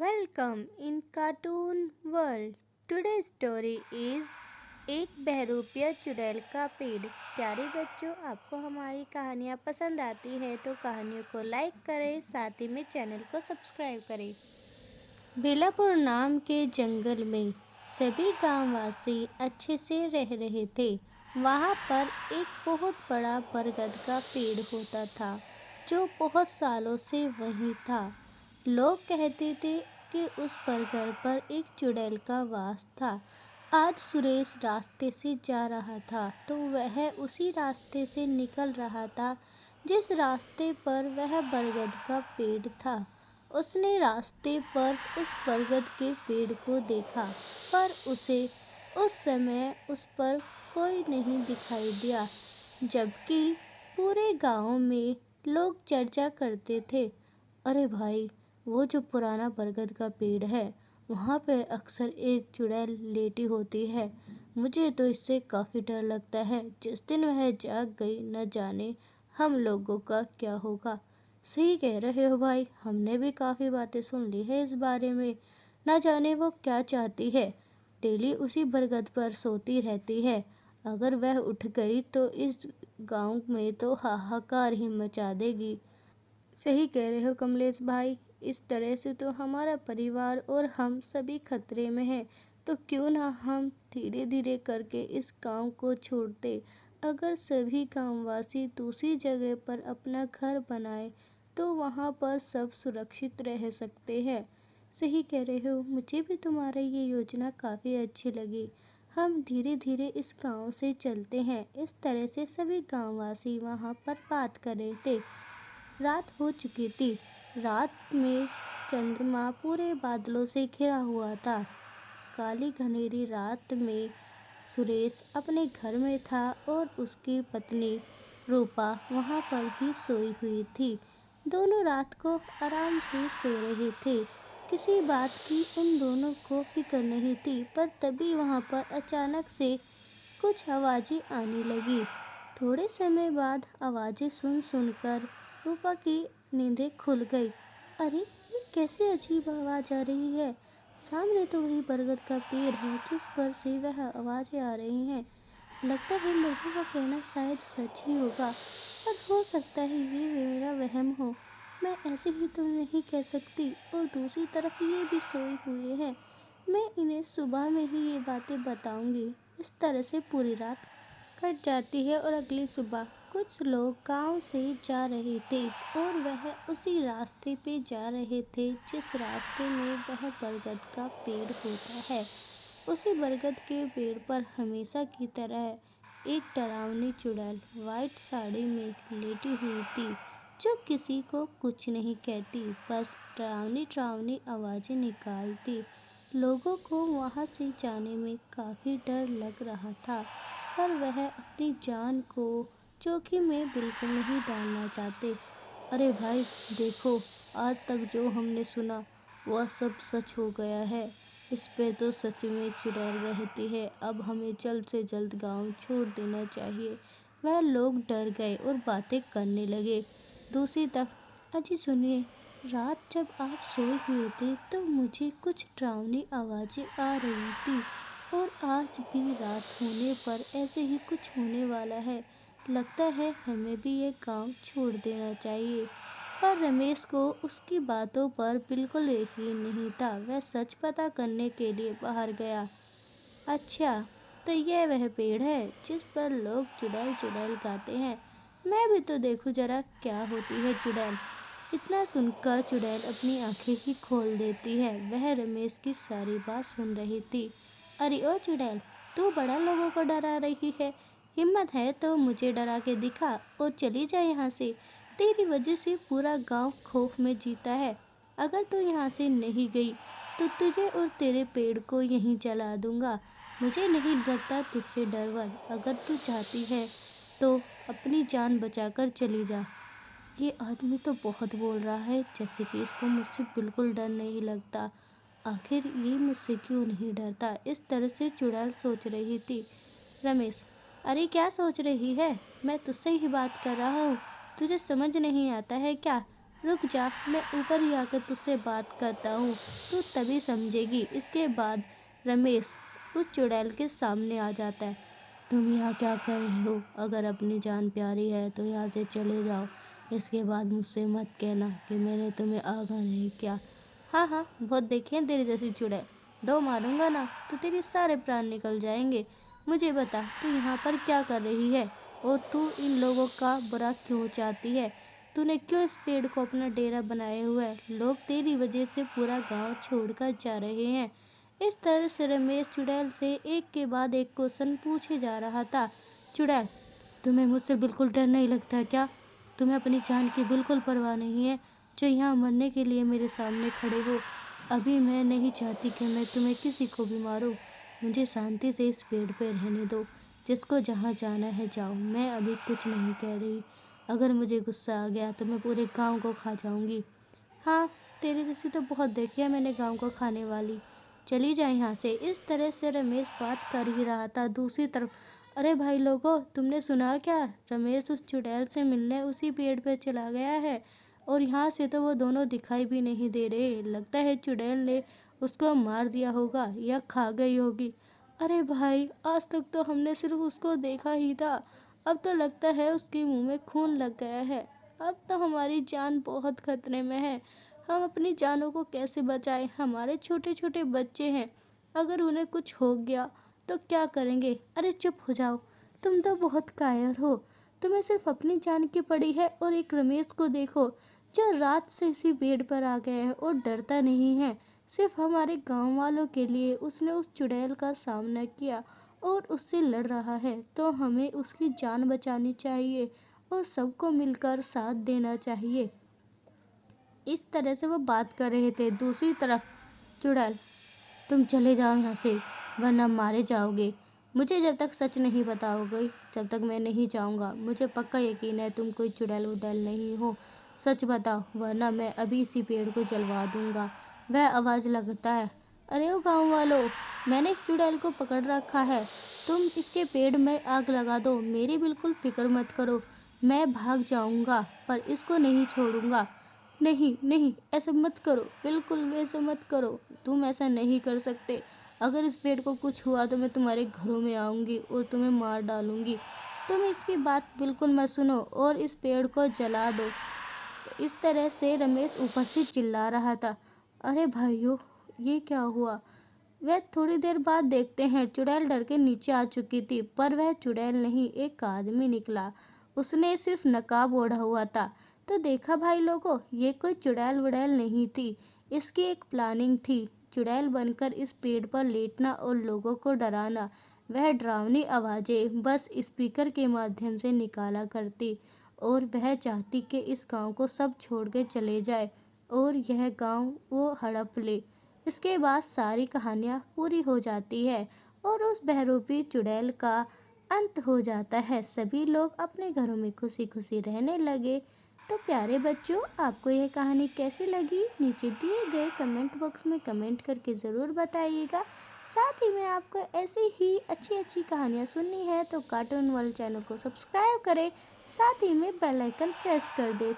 Welcome in Cartoon World. Today's story is एक बहरूपिया चुड़ैल का पेड़। प्यारे बच्चों, आपको हमारी कहानियाँ पसंद आती है तो कहानियों को लाइक करें, साथ ही में चैनल को सब्सक्राइब करें। बेलापुर नाम के जंगल में सभी गांववासी अच्छे से रह रहे थे। वहाँ पर एक बहुत बड़ा बरगद का पेड़ होता था जो बहुत सालों से वहीं था। लोग कहते थे कि उस बरगद पर एक चुड़ैल का वास था। आज सुरेश रास्ते से जा रहा था तो वह उसी रास्ते से निकल रहा था जिस रास्ते पर वह बरगद का पेड़ था। उसने रास्ते पर उस बरगद के पेड़ को देखा, पर उसे उस समय उस पर कोई नहीं दिखाई दिया, जबकि पूरे गांव में लोग चर्चा करते थे। अरे भाई, वो जो पुराना बरगद का पेड़ है, वहाँ पे अक्सर एक चुड़ैल लेटी होती है। मुझे तो इससे काफ़ी डर लगता है। जिस दिन वह जाग गई, न जाने हम लोगों का क्या होगा। सही कह रहे हो भाई, हमने भी काफ़ी बातें सुन ली है इस बारे में। न जाने वो क्या चाहती है। डेली उसी बरगद पर सोती रहती है। अगर वह उठ गई तो इस गांव में तो हाहाकार ही मचा देगी। सही कह रहे हो कमलेश भाई, इस तरह से तो हमारा परिवार और हम सभी खतरे में हैं। तो क्यों ना हम धीरे धीरे करके इस गांव को छोड़ते। अगर सभी गांववासी दूसरी जगह पर अपना घर बनाए तो वहां पर सब सुरक्षित रह सकते हैं। सही कह रहे हो, मुझे भी तुम्हारी ये योजना काफ़ी अच्छी लगी। हम धीरे धीरे इस गांव से चलते हैं। इस तरह से सभी गांववासी वहां पर बात कर रहे थे। रात हो चुकी थी। रात में चंद्रमा पूरे बादलों से घिरा हुआ था। काली घनेरी रात में सुरेश अपने घर में था और उसकी पत्नी रूपा वहाँ पर ही सोई हुई थी। दोनों रात को आराम से सो रहे थे। किसी बात की उन दोनों को फिक्र नहीं थी, पर तभी वहाँ पर अचानक से कुछ आवाज़ें आने लगी। थोड़े समय बाद आवाज़ें सुन सुनकर रूपा की नींदें खुल गई। अरे, ये कैसी अजीब आवाज़ आ रही है। सामने तो वही बरगद का पेड़ है जिस पर से वह आवाज़ें आ रही हैं। लगता है लोगों का कहना शायद सच ही होगा, पर हो सकता है ये मेरा वहम हो। मैं ऐसे ही तो नहीं कह सकती, और दूसरी तरफ ये भी सोए हुए हैं। मैं इन्हें सुबह में ही ये बातें बताऊंगी। इस तरह से पूरी रात कट जाती है और अगली सुबह कुछ लोग गांव से जा रहे थे और वह उसी रास्ते पे जा रहे थे जिस रास्ते में वह बरगद का पेड़ होता है। उसी बरगद के पेड़ पर हमेशा की तरह एक डरावनी चुड़ैल वाइट साड़ी में लेटी हुई थी, जो किसी को कुछ नहीं कहती, बस डरावनी डरावनी आवाज़ें निकालती। लोगों को वहाँ से जाने में काफ़ी डर लग रहा था, पर वह अपनी जान को जोखिम में बिल्कुल नहीं डालना चाहते। अरे भाई देखो, आज तक जो हमने सुना वह सब सच हो गया है। इस पे तो सच में चुड़ैल रहती है। अब हमें जल्द से जल्द गांव छोड़ देना चाहिए। वह लोग डर गए और बातें करने लगे। दूसरी तरफ अजी सुनिए, रात जब आप सोए हुए थे तो मुझे कुछ डरावनी आवाज़ें आ रही थी, और आज भी रात होने पर ऐसे ही कुछ होने वाला है। लगता है हमें भी ये गांव छोड़ देना चाहिए। पर रमेश को उसकी बातों पर बिल्कुल यकीन नहीं था। वह सच पता करने के लिए बाहर गया। अच्छा, तो यह वह पेड़ है जिस पर लोग चुड़ैल चुड़ैल गाते हैं। मैं भी तो देखूं जरा क्या होती है चुड़ैल। इतना सुनकर चुड़ैल अपनी आंखें ही खोल देती है। वह रमेश की सारी बात सुन रही थी। अरे ओ चुड़ैल, तू बड़ा लोगों को डरा रही है। हिम्मत है तो मुझे डरा के दिखा और चली जा यहाँ से। तेरी वजह से पूरा गांव खौफ में जीता है। अगर तू यहाँ से नहीं गई तो तुझे और तेरे पेड़ को यहीं जला दूंगा। मुझे नहीं लगता तुझसे डरवर। अगर तू चाहती है तो अपनी जान बचाकर चली जा। ये आदमी तो बहुत बोल रहा है, जैसे कि इसको मुझसे बिल्कुल डर नहीं लगता। आखिर ये मुझसे क्यों नहीं डरता। इस तरह से चुड़ैल सोच रही थी। रमेश, अरे क्या सोच रही है, मैं तुझसे ही बात कर रहा हूँ। तुझे समझ नहीं आता है क्या। रुक जा, मैं ऊपर ही आकर तुझसे बात करता हूँ, तू तभी समझेगी। इसके बाद रमेश उस चुड़ैल के सामने आ जाता है। तुम यहाँ क्या कर रही हो? अगर अपनी जान प्यारी है तो यहाँ से चले जाओ। इसके बाद मुझसे मत कहना कि मैंने तुम्हें आगाह नहीं किया। हाँ हाँ, बहुत देखी है तेरी जैसी चुड़ैल। दो मारूंगा ना तो तेरे सारे प्राण निकल जाएंगे। मुझे बता, तू यहाँ पर क्या कर रही है और तू इन लोगों का बुरा क्यों चाहती है? तूने क्यों इस पेड़ को अपना डेरा बनाए हुआ है? लोग तेरी वजह से पूरा गांव छोड़कर जा रहे हैं। इस तरह से रमेश चुड़ैल से एक के बाद एक क्वेश्चन पूछे जा रहा था। चुड़ैल, तुम्हें मुझसे बिल्कुल डर नहीं लगता क्या? तुम्हें अपनी जान की बिल्कुल परवाह नहीं है, जो यहाँ मरने के लिए मेरे सामने खड़े हो? अभी मैं नहीं चाहती कि मैं तुम्हें किसी को भी मारूं। मुझे शांति से इस पेड़ पे रहने दो। जिसको जहाँ जाना है जाओ, मैं अभी कुछ नहीं कह रही। अगर मुझे गुस्सा आ गया तो मैं पूरे गांव को खा जाऊंगी। हाँ, तेरी जैसी तो बहुत देखी है मैंने गांव को खाने वाली। चली जाए यहाँ से। इस तरह से रमेश बात कर ही रहा था। दूसरी तरफ, अरे भाई लोगों, तुमने सुना क्या? रमेश उस चुड़ैल से मिलने उसी पेड़ पे चला गया है और यहाँ से तो वो दोनों दिखाई भी नहीं दे रहे। लगता है चुड़ैल ने उसको मार दिया होगा या खा गई होगी। अरे भाई, आज तक तो हमने सिर्फ उसको देखा ही था, अब तो लगता है उसके मुंह में खून लग गया है। अब तो हमारी जान बहुत खतरे में है। हम अपनी जानों को कैसे बचाएं? हमारे छोटे छोटे बच्चे हैं, अगर उन्हें कुछ हो गया तो क्या करेंगे? अरे चुप हो जाओ, तुम तो बहुत कायर हो। तुम्हें सिर्फ अपनी जान की पड़ी है और एक रमेश को देखो जो रात से इसी पेड़ पर आ गया है और डरता नहीं है। सिर्फ हमारे गांव वालों के लिए उसने उस चुड़ैल का सामना किया और उससे लड़ रहा है, तो हमें उसकी जान बचानी चाहिए और सबको मिलकर साथ देना चाहिए। इस तरह से वो बात कर रहे थे। दूसरी तरफ, चुड़ैल, तुम चले जाओ यहाँ से वरना मारे जाओगे। मुझे जब तक सच नहीं बताओगे जब तक मैं नहीं जाऊँगा। मुझे पक्का यकीन है तुम कोई चुड़ैल उड़ैल नहीं हो। सच बताओ वरना मैं अभी इसी पेड़ को जलवा दूंगा। वह आवाज़ लगता है, अरे ओ गाँव वालों, मैंने इस चुड़ैल को पकड़ रखा है। तुम इसके पेड़ में आग लगा दो, मेरी बिल्कुल फिक्र मत करो। मैं भाग जाऊंगा पर इसको नहीं छोड़ूंगा। नहीं नहीं, ऐसा मत करो, बिल्कुल ऐसा मत करो। तुम ऐसा नहीं कर सकते। अगर इस पेड़ को कुछ हुआ तो मैं तुम्हारे घरों में आऊँगी और तुम्हें मार डालूँगी। तुम इसकी बात बिल्कुल मत सुनो और इस पेड़ को जला दो। इस तरह से रमेश ऊपर से चिल्ला रहा था। अरे भाइयों, ये क्या हुआ? वह थोड़ी देर बाद देखते हैं चुड़ैल डर के नीचे आ चुकी थी, पर वह चुड़ैल नहीं, एक आदमी निकला। उसने सिर्फ नकाब ओढ़ा हुआ था। तो देखा भाई लोगों, ये कोई चुड़ैल वुड़ैल नहीं थी, इसकी एक प्लानिंग थी। चुड़ैल बनकर इस पेड़ पर लेटना और लोगों को डराना। वह डरावनी आवाज़ें बस स्पीकर के माध्यम से निकाला करती और वह चाहती कि इस गांव को सब छोड़ के चले जाए और यह गांव वो हड़प ले। इसके बाद सारी कहानियाँ पूरी हो जाती है और उस बहरूपी चुड़ैल का अंत हो जाता है। सभी लोग अपने घरों में खुशी खुशी रहने लगे। तो प्यारे बच्चों, आपको यह कहानी कैसी लगी? नीचे दिए गए कमेंट बॉक्स में कमेंट करके ज़रूर बताइएगा। साथ ही में आपको ऐसी ही अच्छी अच्छी कहानियाँ सुननी है तो कार्टून वर्ल्ड चैनल को सब्सक्राइब करें, साथ ही में बेल आइकन प्रेस कर दें